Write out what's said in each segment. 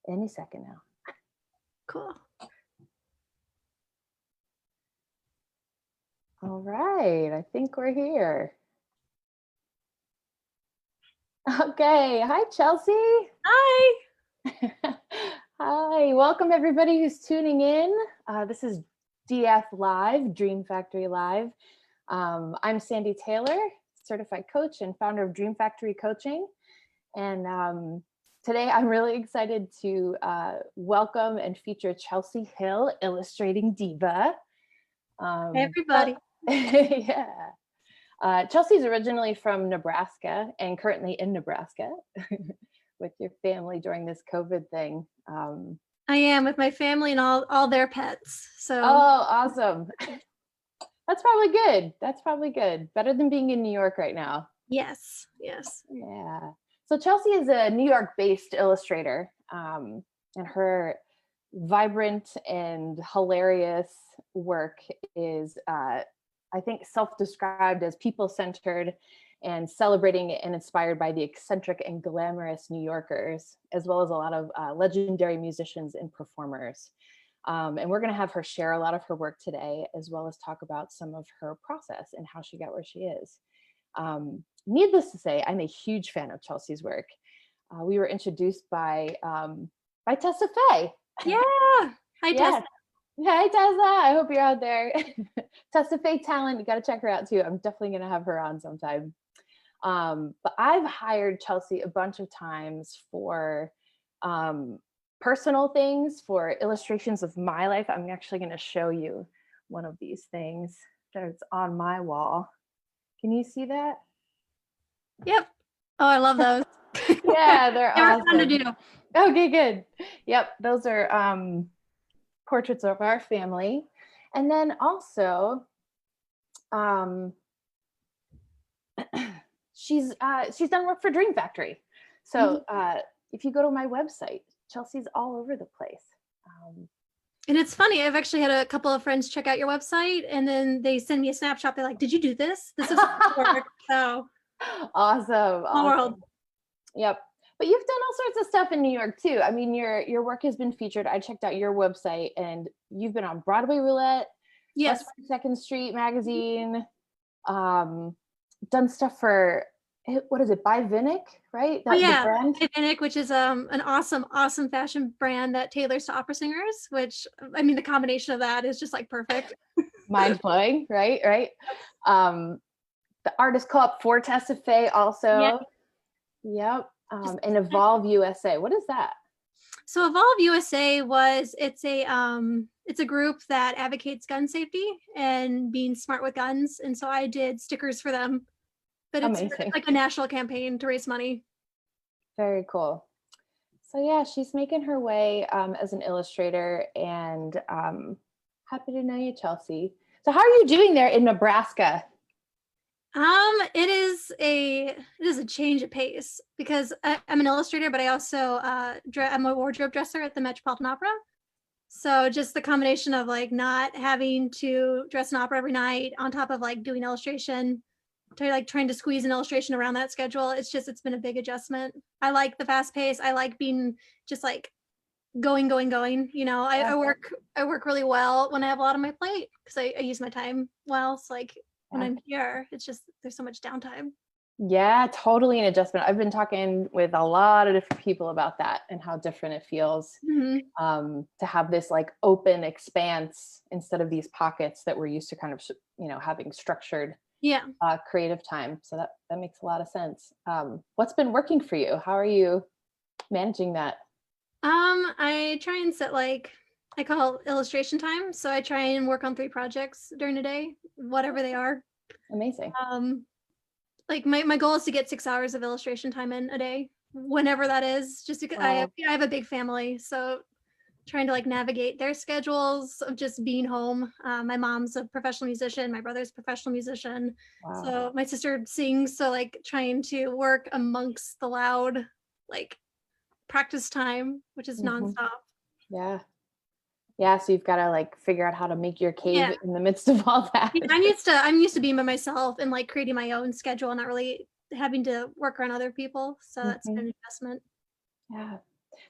Any second now. Cool. All right, I think we're here. Okay, hi Chelsey. Hi. Hi, welcome everybody who's tuning in. This is DF Live, Dream Factory Live. I'm Sandy Taylor, certified coach and founder of Dream Factory Coaching. And today I'm really excited to welcome and feature Chelsey Hill, illustrating Diva. Hey, everybody. Yeah. Chelsey's originally from Nebraska and currently in Nebraska with your family during this COVID thing. I am with my family and all their pets. So. Oh, awesome. That's probably good. That's probably good. Better than being in New York right now. Yes. Yes. Yeah. So Chelsey is a New York-based illustrator, and her vibrant and hilarious work is, I think, self-described as people-centered and celebrating and inspired by the eccentric and glamorous New Yorkers, as well as a lot of legendary musicians and performers. And we're going to have her share a lot of her work today, as well as talk about some of her process and how she got where she is. Needless to say, I'm a huge fan of Chelsey's work. We were introduced by Tessa Faye. Yeah. Hi, Yeah. Tessa. Hi, Tessa. I hope you're out there. Tessa Faye talent. You got to check her out too. I'm definitely going to have her on sometime. But I've hired Chelsey a bunch of times for personal things, for illustrations of my life. I'm actually going to show you one of these things that's on my wall. Can you see that? Yep. Oh, I love those. Yeah, they're awesome. Fun to do. Okay, good. Yep, those are portraits of our family. And then also, she's done work for Dream Factory. So if you go to my website, Chelsey's all over the place. And it's funny, I've actually had a couple of friends check out your website and then they send me a snapshot. They're like, did you do this? This is work. So awesome. World. Yep. But you've done all sorts of stuff in New York too. I mean, your work has been featured. I checked out your website and you've been on Broadway Roulette, yes, West 42nd Street Magazine, done stuff for, what is it, By Vinick, right? By Vinick, which is an awesome fashion brand that tailors to opera singers, which, I mean, the combination of that is just like perfect. Mind blowing, right? The Artist Co-op for Tessa Faye also. Yep. And Evolve USA. What is that? So Evolve USA it's a group that advocates gun safety and being smart with guns. And so I did stickers for them, but it's like a national campaign to raise money. Very cool. So yeah, she's making her way as an illustrator, and happy to know you, Chelsey. So how are you doing there in Nebraska? It is a change of pace because I'm an illustrator, but I also I'm a wardrobe dresser at the Metropolitan Opera. So just the combination of like not having to dress an opera every night on top of like doing illustration, to like trying to squeeze an illustration around that schedule. It's been a big adjustment. I like the fast pace. I like being just like going. You know, I work really well when I have a lot on my plate because I use my time well. So like when I'm here, it's just there's so much downtime. Yeah, totally an adjustment. I've been talking with a lot of different people about that and how different it feels to have this like open expanse instead of these pockets that we're used to kind of, having structured creative time. So that makes a lot of sense. What's been working for you? How are you managing that? I try and set I call illustration time. So I try and work on 3 projects during the day, whatever they are. Amazing. Like my goal is to get 6 hours of illustration time in a day, whenever that is, just because I have a big family. So trying to like navigate their schedules of just being home. My mom's a professional musician. My brother's a professional musician. Wow. So my sister sings. So like trying to work amongst the loud, like practice time, which is nonstop. Yeah. So you've got to like figure out how to make your cave in the midst of all that. I'm used to being by myself and like creating my own schedule, not really having to work around other people. So that's been an investment. Yeah.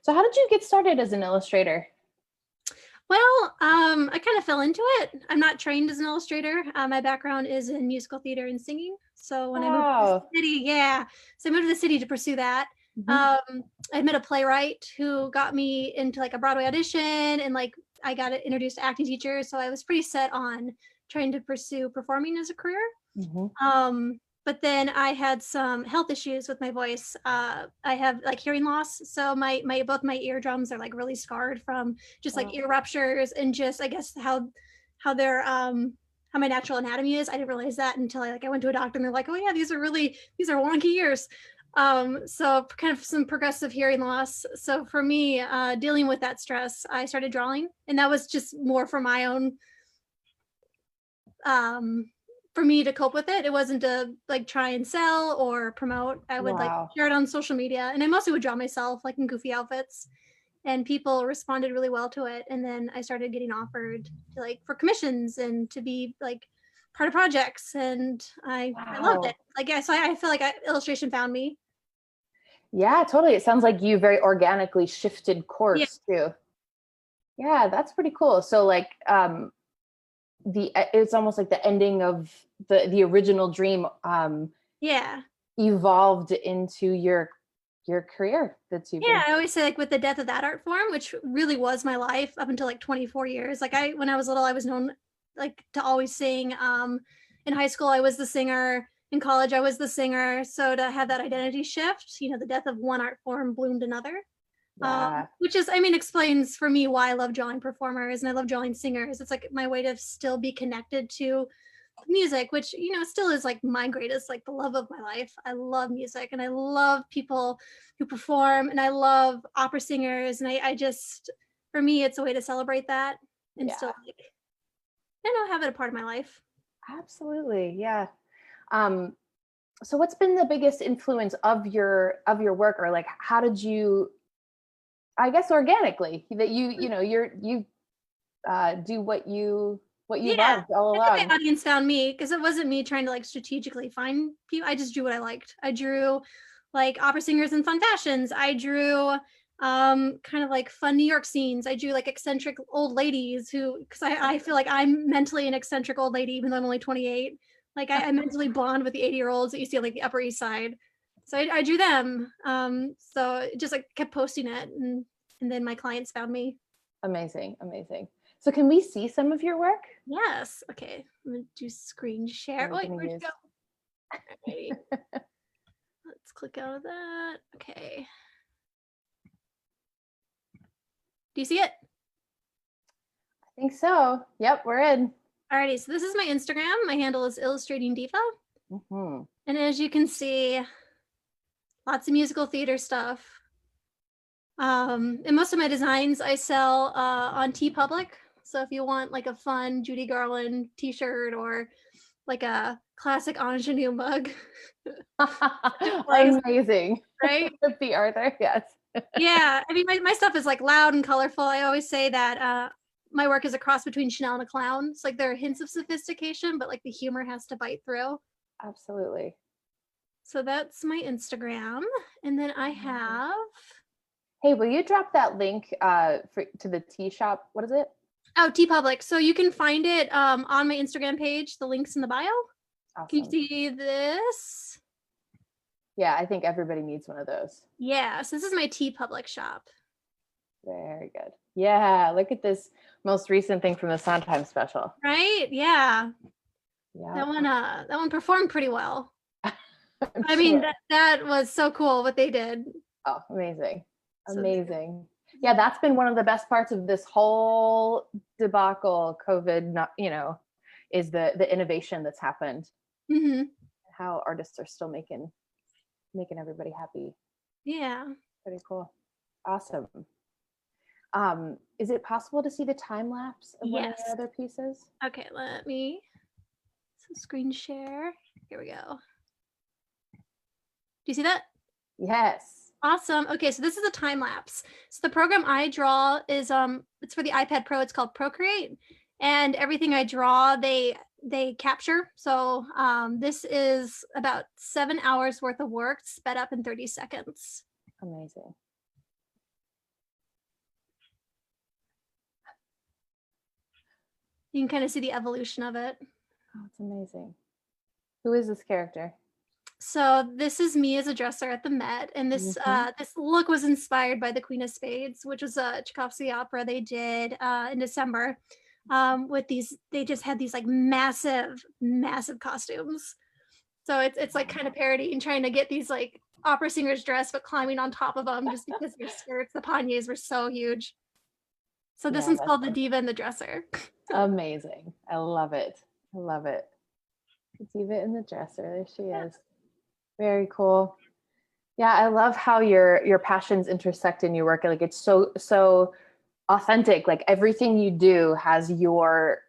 So how did you get started as an illustrator? Well, I kind of fell into it. I'm not trained as an illustrator. My background is in musical theater and singing. So when I moved to the Oh. city, so I moved to the city to pursue that. Mhm. I met a playwright who got me into like a Broadway audition, and like I got introduced to acting teachers. So I was pretty set on trying to pursue performing as a career. Mhm. But then I had some health issues with my voice. I have like hearing loss, so my both my eardrums are like really scarred from just like Wow. ear ruptures and just I guess how they're how my natural anatomy is. I didn't realize that until I went to a doctor and they're like, oh yeah, these are wonky ears. So kind of some progressive hearing loss. So for me, dealing with that stress, I started drawing, and that was just more for my own um for me to cope with it. It wasn't to like try and sell or promote. I would like Wow. share it on social media, and I mostly would draw myself like in goofy outfits, and people responded really well to it. And then I started getting offered to like for commissions and to be like part of projects, and I loved it. Wow. Like yeah, so I feel like illustration found me. Yeah, totally. It sounds like you very organically shifted Yeah, course too. Yeah, that's pretty cool. So like it's almost like the ending of the original dream yeah. evolved into your career that you've Yeah, been. I always say like with the death of that art form, which really was my life up until like 24 years. Like when I was little, I was known like to always sing. In high school, I was the singer. In college, I was the singer. So to have that identity shift, the death of one art form bloomed another. Yeah. Which is, I mean, explains for me why I love drawing performers and I love drawing singers. It's like my way to still be connected to music, which still is like my greatest, like the love of my life. I love music and I love people who perform, and I love opera singers, and I just, for me, it's a way to celebrate that and Yeah. still like have it a part of my life. Absolutely. Yeah. Um so what's been the biggest influence of your work, or like how did you, I guess organically, that you do what you Yeah, loved all I think along. my audience found me because it wasn't me trying to like strategically find people. I just drew what I liked. I drew like opera singers in fun fashions. I drew kind of like fun New York scenes. I drew like eccentric old ladies who, because I feel like I'm mentally an eccentric old lady even though I'm only 28. Like I mentally bond with the 80-year-olds that you see on like the Upper East Side. So I drew them. So it just like kept posting it, and then my clients found me. Amazing, amazing. So can we see some of your work? Yes. Okay. I'm gonna do screen share. I'm Oh, wait, gonna where'd you use. go? Alrighty. Let's click out of that. Okay. Do you see it? I think so. Yep, we're in. Alrighty. So this is my Instagram. My handle is illustrating diva. Hmm. And as you can see, lots of musical theater stuff. And most of my designs I sell on TeePublic. So if you want like a fun Judy Garland t-shirt or like a classic ingenue mug, place, Amazing. right? The Arthur, yes. Yeah, I mean, my stuff is like loud and colorful. I always say that my work is a cross between Chanel and a clown. It's like there are hints of sophistication, but like the humor has to bite through. Absolutely. So that's my Instagram. And then I Amazing. have, Hey, will you drop that link to the tea shop? What is it? oh, TeePublic. So you can find it on my Instagram page. The link's in the bio. Can you Awesome. see this? Yeah, I think everybody needs one of those. Yeah, so this is my TeePublic shop. Very good. Yeah, look at this most recent thing from the Sondheim special. Right? Yeah. Yeah, That one performed pretty well. I'm I mean, sure. that was so cool what they did. Oh, amazing. So Amazing. Yeah, that's been one of the best parts of this whole debacle, COVID, is the innovation that's happened, mhm. how artists are still making everybody happy. Yeah. Pretty cool. Awesome. Is it possible to see the time lapse of one of your Yes. other pieces? Okay, let me screen share. Here we go. Do you see that? Yes. Awesome. Okay, so this is a time lapse. So the program I draw is it's for the iPad Pro. It's called Procreate, and everything I draw they capture. So this is about 7 hours worth of work sped up in 30 seconds. Amazing. You can kind of see the evolution of it. Oh, it's amazing. Who is this character? So this is me as a dresser at the Met, and this Mhm. this look was inspired by the Queen of Spades, which was a Tchaikovsky opera they did in December. With these, they just had these like massive costumes. So it's like kind of parodying trying to get these like opera singers dressed, but climbing on top of them just because their skirts, the panniers were so huge. So this Yeah, one's that's called the Diva and the Dresser. amazing. I love it. I love it. Diva in the dresser. There she Yeah. is. Very cool. Yeah, I love how your passions intersect in your work. Like it's so authentic. Like everything you do has your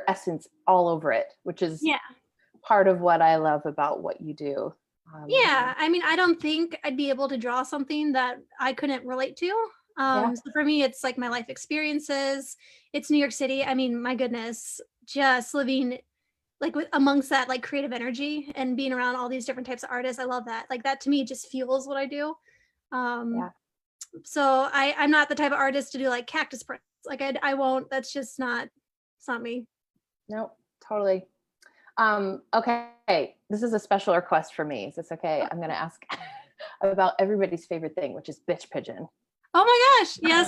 essence all over it, which is Yeah. part of what I love about what you do. Yeah, I mean, I don't think I'd be able to draw something that I couldn't relate to. Yeah, So for me, it's like my life experiences. It's New York City. I mean, my goodness, just living like amongst that like creative energy and being around all these different types of artists. I love that. Like that to me just fuels what I do. Um, yeah. so I'm not the type of artist to do like cactus prints. Like I won't. That's just not. It's not me. No, totally. Okay, this is a special request for me. Is this okay? I'm gonna ask about everybody's favorite thing, which is bitch pigeon. Oh my gosh! Yes,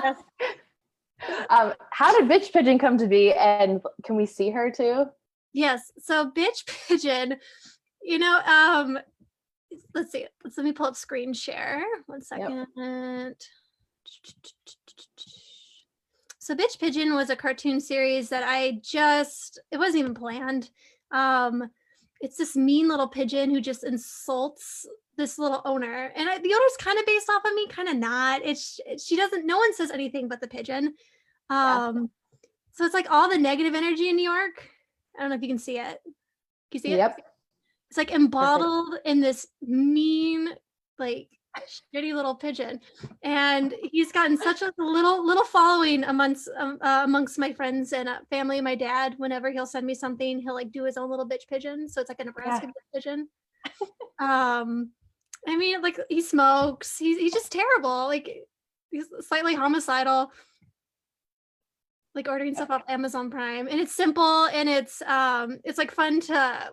yes, yes. How did bitch pigeon come to be, and can we see her too? Yes. So bitch pigeon, let's see. Let me pull up screen share. One Yep. second. So Bitch Pigeon was a cartoon series that it wasn't even planned. Um, it's this mean little pigeon who just insults this little owner. And the owner's kind of based off of me, kind of not. She doesn't, no one says anything but the pigeon. Yeah. So it's like all the negative energy in New York. I don't know if you can see it. Can you see it? Yep. It's like Perfect. embottled in this mean, like shitty little pigeon, and he's gotten such a little following amongst my friends and family. My dad, whenever he'll send me something, he'll like do his own little bitch pigeon. So it's like a Yeah. Nebraska bitch pigeon. I mean, like he smokes. He's just terrible. Like he's slightly homicidal. Like ordering stuff off Amazon Prime, and it's simple and it's like fun to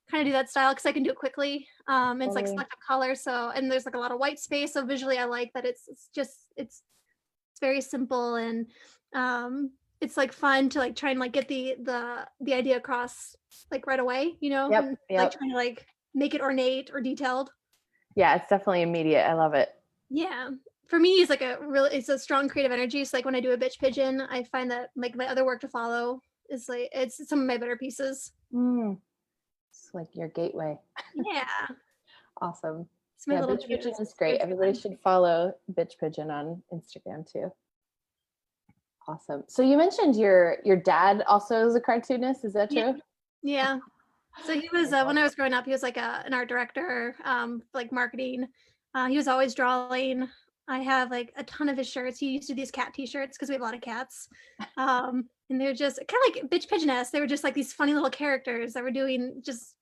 kind of do that style because I can do it quickly. It's like Totally. selective color, so and there's like a lot of white space. So visually, I like that it's very simple and it's like fun to like try and like get the idea across like right away, Yep. and like Yep. trying to like make it ornate or detailed. Yeah, it's definitely immediate. I love it. Yeah. For me, it's a strong creative energy. So like when I do a bitch pigeon, I find that like my other work to follow is like it's some of my better pieces. Mm, it's like your gateway. Yeah. Awesome. It's my Yeah, little bitch pigeon muse. is It's great. very Everybody fun. should follow bitch pigeon on Instagram too. Awesome. So you mentioned your dad also is a cartoonist. Is that Yeah. true? Yeah. So he was when I was growing up, he was like an art director, like marketing. He was always drawing. I have like a ton of his shirts. He used to do these cat t-shirts because we have a lot of cats. And they're just kind of like bitch pigeoness. They were just like these funny little characters that were doing just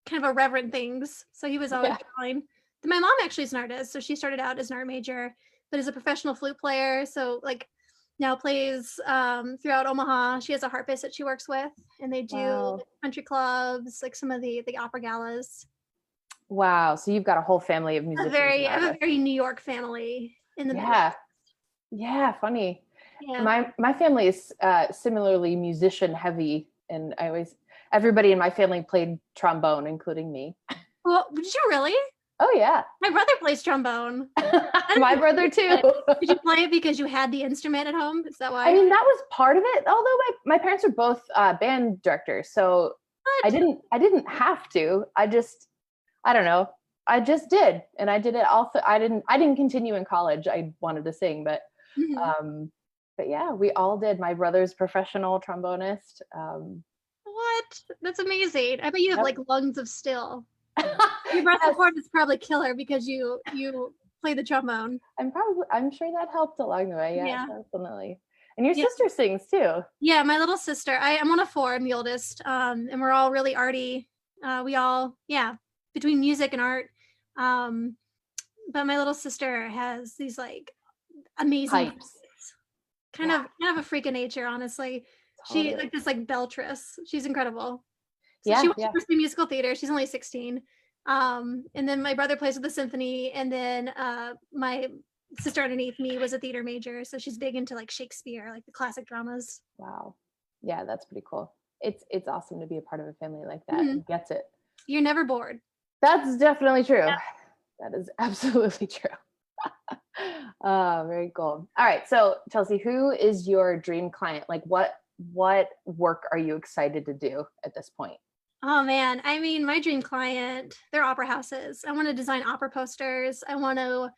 kind of irreverent things. So he was always Yeah. drawing. My mom actually is an artist, so she started out as an art major, but as a professional flute player. So like now plays throughout Omaha. She has a harpist that she works with, and they do Wow. country clubs, like some of the opera galas. Wow. So you've got a whole family of musicians and I have a artists. very New York family in the Yeah. Midwest. Yeah. Funny. Yeah. My family is similarly musician heavy, and everybody in my family played trombone, including me. Well, did you really? Oh yeah. My brother plays trombone. My brother too. Did you play it because you had the instrument at home? Is that I why? mean, that was part of it. Although my parents are both band directors, so I What? didn't have to. I don't know. I just did, and I did it. Also, I didn't continue in college. I wanted to sing, Mhm. um, but yeah, we all did. My brother's professional trombonist. What? That's amazing. I bet you have Yep. like lungs of steel. Your breath Yes, support is probably killer because you play the trombone. I'm sure that helped along the way. Yeah, Yeah. definitely. And your Yeah. sister sings too. Yeah, my little sister. I'm one of four. I'm the oldest. And we're all really arty. We all, yeah, between music and art. Um, but my little sister has these like amazing Pipes. voices. kind of a freak of nature, honestly. She Totally. like this like Beltress. She's incredible. So she Yeah, went to yeah. pursue musical theater. She's only 16. And then my brother plays with the symphony, and then my sister underneath me was a theater major, so she's big into like Shakespeare, like the classic dramas. Wow. Yeah, that's pretty cool. It's awesome to be a part of a family like that Mhm. who gets it. You're never bored. That's definitely true. Yep. That is absolutely true. Very cool. All right. So Chelsey, who is your dream client? Like what work are you excited to do at this point? Oh man, I mean, my dream client, they're opera houses. I want to design opera posters. I want to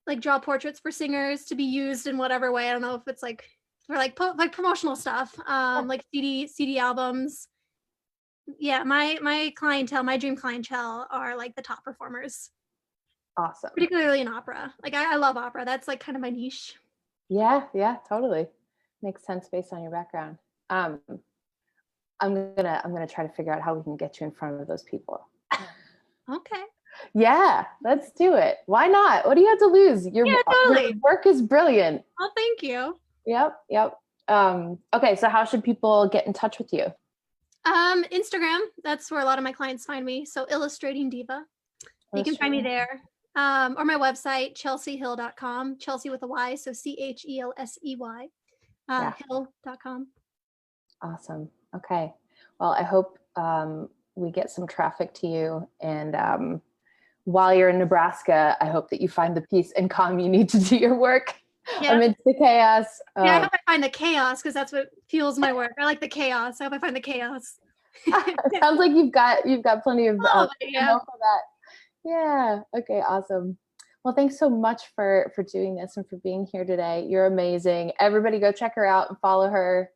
like draw portraits for singers to be used in whatever way. I don't know if it's like for like like promotional stuff, like CD albums. Yeah, my clientele, my dream clientele are like the top performers, Awesome. particularly in opera. Like I love opera. That's like kind of my niche. Yeah, yeah, totally. Makes sense based on your background. Um, I'm gonna try to figure out how we can get you in front of those people. Okay. Yeah, let's do it. Why not? What do you have to lose? Yeah, Your totally. work is brilliant. Well, thank you. Yep, yep. Okay, so how should people get in touch with you? Instagram, that's where a lot of my clients find me. So Illustrating Diva. You can find me there. Or my website, chelseahill.com, Chelsey with a Y, so CHELSEY, Yeah. hill.com. Awesome. Okay. Well, I hope we get some traffic to you. And while you're in Nebraska, I hope that you find the peace and calm you need to do your work Yeah. amidst the chaos. Yeah, I hope I find the chaos because that's what fuels my work. I like the chaos. I hope I find the chaos. It sounds like you've got plenty of Yeah. for that. Yeah. Okay. Awesome. Well, thanks so much for doing this and for being here today. You're amazing. Everybody go check her out and follow her.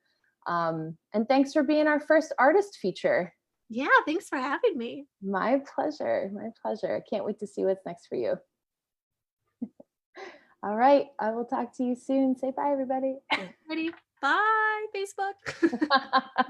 And thanks for being our first artist feature. Yeah, thanks for having me. My pleasure. My pleasure. Can't wait to see what's next for you. All right. I will talk to you soon. Say bye, everybody. Ready? Bye, Facebook.